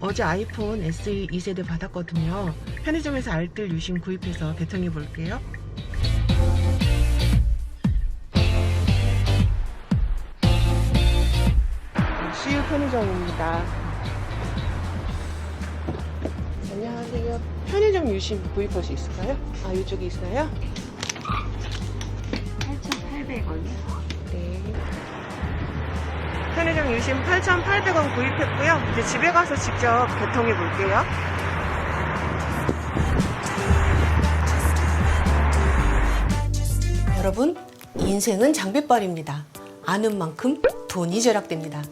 어제 아이폰 SE 2세대 받았거든요. 편의점에서 알뜰 유심 구입해서 개통해 볼게요. CU 편의점입니다. 안녕하세요. 편의점 유심 구입할 수 있을까요? 아, 이쪽에 있어요? 8,800원이요? 네. 편의점 유심 8,800원 구입했고요. 이제 집에 가서 직접 개통해 볼게요. 여러분, 인생은 장비빨입니다. 아는 만큼 돈이 절약됩니다.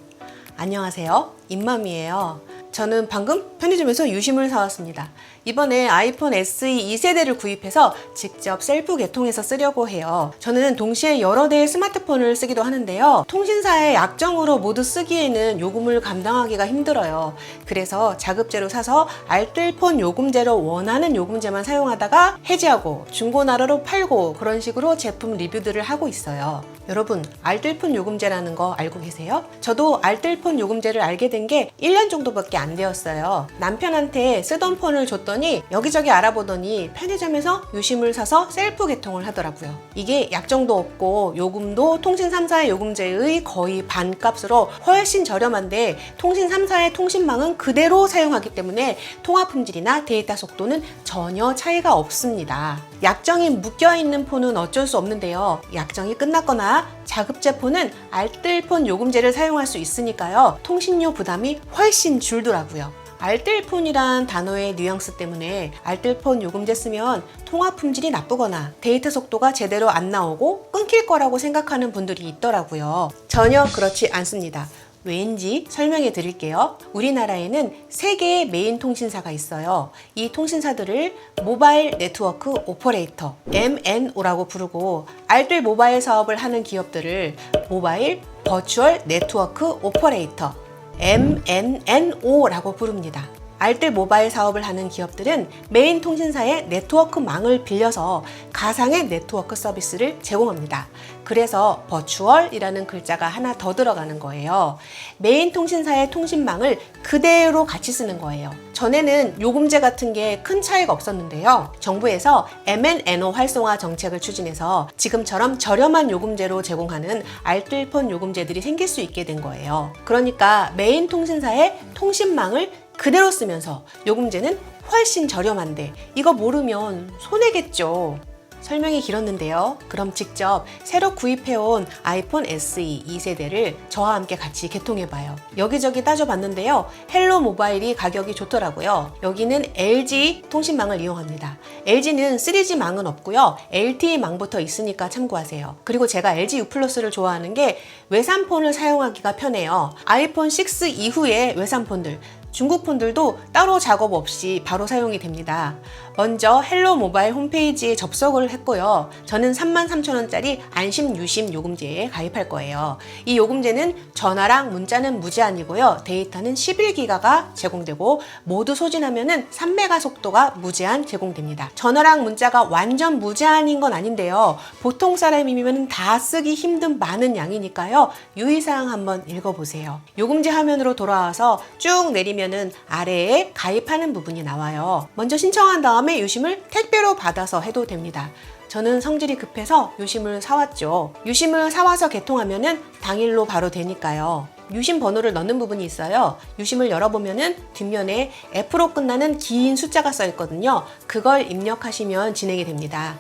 안녕하세요. 임맘이에요. 저는 방금 편의점에서 유심을 사왔습니다. 이번에 아이폰 SE 2세대를 구입해서 직접 셀프 개통해서 쓰려고 해요. 저는 동시에 여러 대의 스마트폰을 쓰기도 하는데요. 통신사의 약정으로 모두 쓰기에는 요금을 감당하기가 힘들어요. 그래서 자급제로 사서 알뜰폰 요금제로 원하는 요금제만 사용하다가 해지하고 중고나라로 팔고 그런 식으로 제품 리뷰들을 하고 있어요. 여러분, 알뜰폰 요금제라는 거 알고 계세요? 저도 알뜰폰 요금제를 알게 된 게 1년 정도밖에 안 되었어요. 남편한테 쓰던 폰을 줬더니 여기저기 알아보더니 편의점에서 유심을 사서 셀프 개통을 하더라고요. 이게 약정도 없고 요금도 통신 3사의 요금제의 거의 반값으로 훨씬 저렴한데 통신 3사의 통신망은 그대로 사용하기 때문에 통화 품질이나 데이터 속도는 전혀 차이가 없습니다. 약정이 묶여있는 폰은 어쩔 수 없는데요. 약정이 끝났거나 자급제 폰은 알뜰폰 요금제를 사용할 수 있으니까요. 통신료 부담이 훨씬 줄더라고요. 알뜰폰이란 단어의 뉘앙스 때문에 알뜰폰 요금제 쓰면 통화 품질이 나쁘거나 데이터 속도가 제대로 안 나오고 끊길 거라고 생각하는 분들이 있더라고요. 전혀 그렇지 않습니다. 왜인지 설명해 드릴게요. 우리나라에는 3개의 메인 통신사가 있어요. 이 통신사들을 모바일 네트워크 오퍼레이터 MNO라고 부르고 알뜰 모바일 사업을 하는 기업들을 모바일 버추얼 네트워크 오퍼레이터 MNNO라고 부릅니다. 알뜰 모바일 사업을 하는 기업들은 메인 통신사의 네트워크망을 빌려서 가상의 네트워크 서비스를 제공합니다. 그래서 버추얼이라는 글자가 하나 더 들어가는 거예요. 메인 통신사의 통신망을 그대로 같이 쓰는 거예요. 전에는 요금제 같은 게 큰 차이가 없었는데요. 정부에서 MNNO 활성화 정책을 추진해서 지금처럼 저렴한 요금제로 제공하는 알뜰폰 요금제들이 생길 수 있게 된 거예요. 그러니까 메인 통신사의 통신망을 그대로 쓰면서 요금제는 훨씬 저렴한데 이거 모르면 손해겠죠. 설명이 길었는데요. 그럼 직접 새로 구입해온 아이폰 SE 2세대를 저와 함께 같이 개통해봐요. 여기저기 따져봤는데요. 헬로 모바일이 가격이 좋더라고요. 여기는 LG 통신망을 이용합니다. LG는 3G망은 없고요. LTE망부터 있으니까 참고하세요. 그리고 제가 LG U 플러스를 좋아하는 게 외산폰을 사용하기가 편해요. 아이폰 6 이후에 외산폰들 중국 폰들도 따로 작업 없이 바로 사용이 됩니다. 먼저 헬로 모바일 홈페이지에 접속을 했고요. 저는 33,000원짜리 안심 유심 요금제에 가입할 거예요. 이 요금제는 전화랑 문자는 무제한이고요. 데이터는 11기가가 제공되고 모두 소진하면은 3메가 속도가 무제한 제공됩니다. 전화랑 문자가 완전 무제한인 건 아닌데요. 보통 사람이면 다 쓰기 힘든 많은 양이니까요. 유의사항 한번 읽어보세요. 요금제 화면으로 돌아와서 쭉 내리면 아래에 가입하는 부분이 나와요. 먼저 신청한 다음에 유심을 택배로 받아서 해도 됩니다. 저는 성질이 급해서 유심을 사왔죠. 유심을 사와서 개통하면은 당일로 바로 되니까요. 유심 번호를 넣는 부분이 있어요. 유심을 열어보면은 뒷면에 F로 끝나는 긴 숫자가 써 있거든요. 그걸 입력하시면 진행이 됩니다.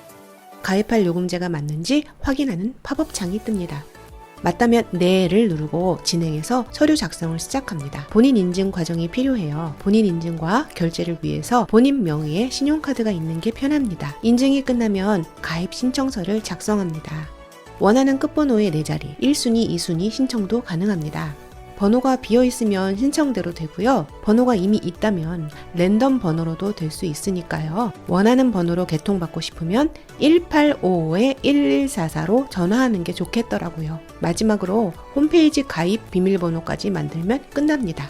가입할 요금제가 맞는지 확인하는 팝업 창이 뜹니다. 맞다면 네를 누르고 진행해서 서류 작성을 시작합니다. 본인 인증 과정이 필요해요. 본인 인증과 결제를 위해서 본인 명의의 신용카드가 있는 게 편합니다. 인증이 끝나면 가입 신청서를 작성합니다. 원하는 끝번호의 4자리, 1순위, 2순위 신청도 가능합니다. 번호가 비어있으면 신청대로 되고요. 번호가 이미 있다면 랜덤 번호로도 될 수 있으니까요. 원하는 번호로 개통받고 싶으면 1855-1144로 전화하는 게 좋겠더라고요. 마지막으로 홈페이지 가입 비밀번호까지 만들면 끝납니다.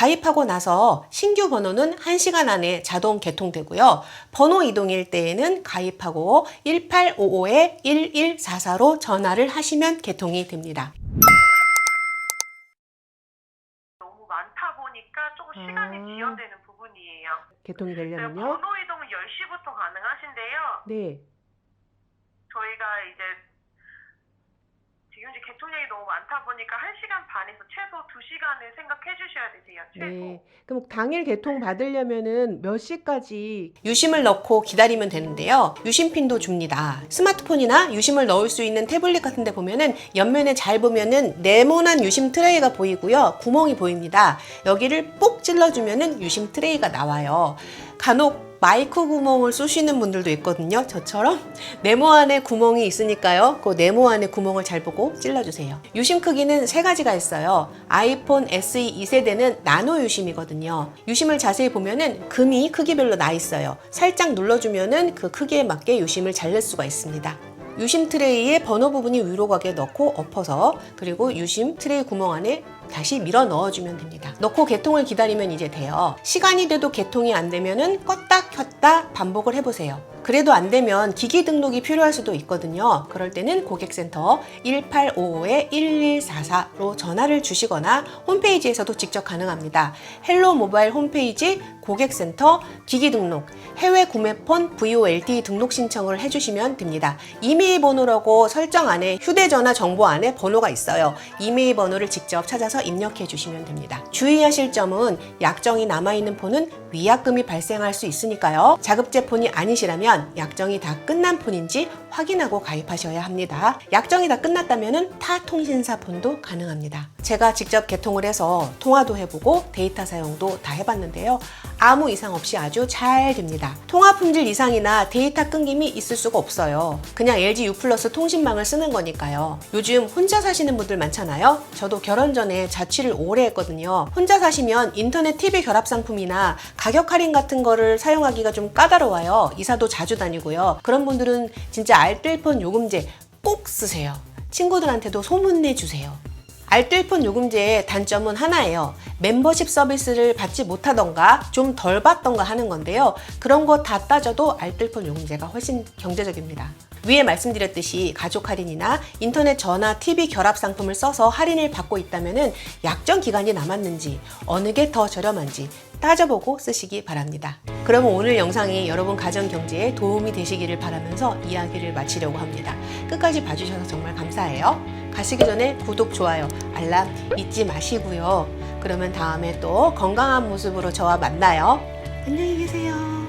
가입하고 나서 신규 번호는 1시간 안에 자동 개통되고요. 번호 이동일 때에는 가입하고 1855-1144로 전화를 하시면 개통이 됩니다. 너무 많다 보니까 조금 시간이 지연되는 부분이에요. 개통이 번호 되려면요? 이동은 10시부터 가능하신데요. 네. 저희가 이제 지금 이제 개통량이 너무 많다 보니까 1시간 반에서 최소 2시간을 생각해 주셔야 되세요. 최소. 네. 그럼 당일 개통 받으려면은 몇 시까지 유심을 넣고 기다리면 되는데요. 유심핀도 줍니다. 스마트폰이나 유심을 넣을 수 있는 태블릿 같은 데 보면은 옆면에 잘 보면은 네모난 유심 트레이가 보이고요. 구멍이 보입니다. 여기를 뽁 찔러주면은 유심 트레이가 나와요. 간혹 마이크 구멍을 쏘시는 분들도 있거든요. 저처럼 네모 안에 구멍이 있으니까요. 그 네모 안에 구멍을 잘 보고 찔러주세요. 유심 크기는 3가지가 있어요. 아이폰 SE 2세대는 나노 유심이거든요. 유심을 자세히 보면은 금이 크기별로 나 있어요. 살짝 눌러주면은 그 크기에 맞게 유심을 자를 수가 있습니다. 유심 트레이에 번호 부분이 위로 가게 넣고 엎어서 그리고 유심 트레이 구멍 안에 다시 밀어 넣어주면 됩니다. 넣고 개통을 기다리면 이제 돼요. 시간이 돼도 개통이 안 되면은 껐다 켰다 반복을 해보세요. 그래도 안 되면 기기 등록이 필요할 수도 있거든요. 그럴 때는 고객센터 1855-1144로 전화를 주시거나 홈페이지에서도 직접 가능합니다. 헬로 모바일 홈페이지 고객센터 기기 등록, 해외 구매폰 VOLT 등록 신청을 해주시면 됩니다. 이메일 번호라고 설정 안에 휴대전화 정보 안에 번호가 있어요. 이메일 번호를 직접 찾아서 입력해 주시면 됩니다. 주의하실 점은 약정이 남아있는 폰은 위약금이 발생할 수 있으니까요. 자급제 폰이 아니시라면 약정이 다 끝난 폰인지 확인하고 가입하셔야 합니다. 약정이 다 끝났다면 타 통신사 폰도 가능합니다. 제가 직접 개통을 해서 통화도 해보고 데이터 사용도 다 해봤는데요. 아무 이상 없이 아주 잘 됩니다. 통화 품질 이상이나 데이터 끊김이 있을 수가 없어요. 그냥 LG U+ 통신망을 쓰는 거니까요. 요즘 혼자 사시는 분들 많잖아요. 저도 결혼 전에 자취를 오래 했거든요. 혼자 사시면 인터넷 TV 결합 상품이나 가격 할인 같은 거를 사용하기가 좀 까다로워요. 이사도 자주 다니고요. 그런 분들은 진짜 알뜰폰 요금제 꼭 쓰세요. 친구들한테도 소문내 주세요. 알뜰폰 요금제의 단점은 하나예요. 멤버십 서비스를 받지 못하던가 좀 덜 받던가 하는 건데요. 그런 거 다 따져도 알뜰폰 요금제가 훨씬 경제적입니다. 위에 말씀드렸듯이 가족 할인이나 인터넷 전화, TV 결합 상품을 써서 할인을 받고 있다면 약정 기간이 남았는지 어느 게 더 저렴한지 따져보고 쓰시기 바랍니다. 그러면 오늘 영상이 여러분 가정 경제에 도움이 되시기를 바라면서 이야기를 마치려고 합니다. 끝까지 봐주셔서 정말 감사해요. 가시기 전에 구독, 좋아요, 알람 잊지 마시고요. 그러면 다음에 또 건강한 모습으로 저와 만나요. 안녕히 계세요.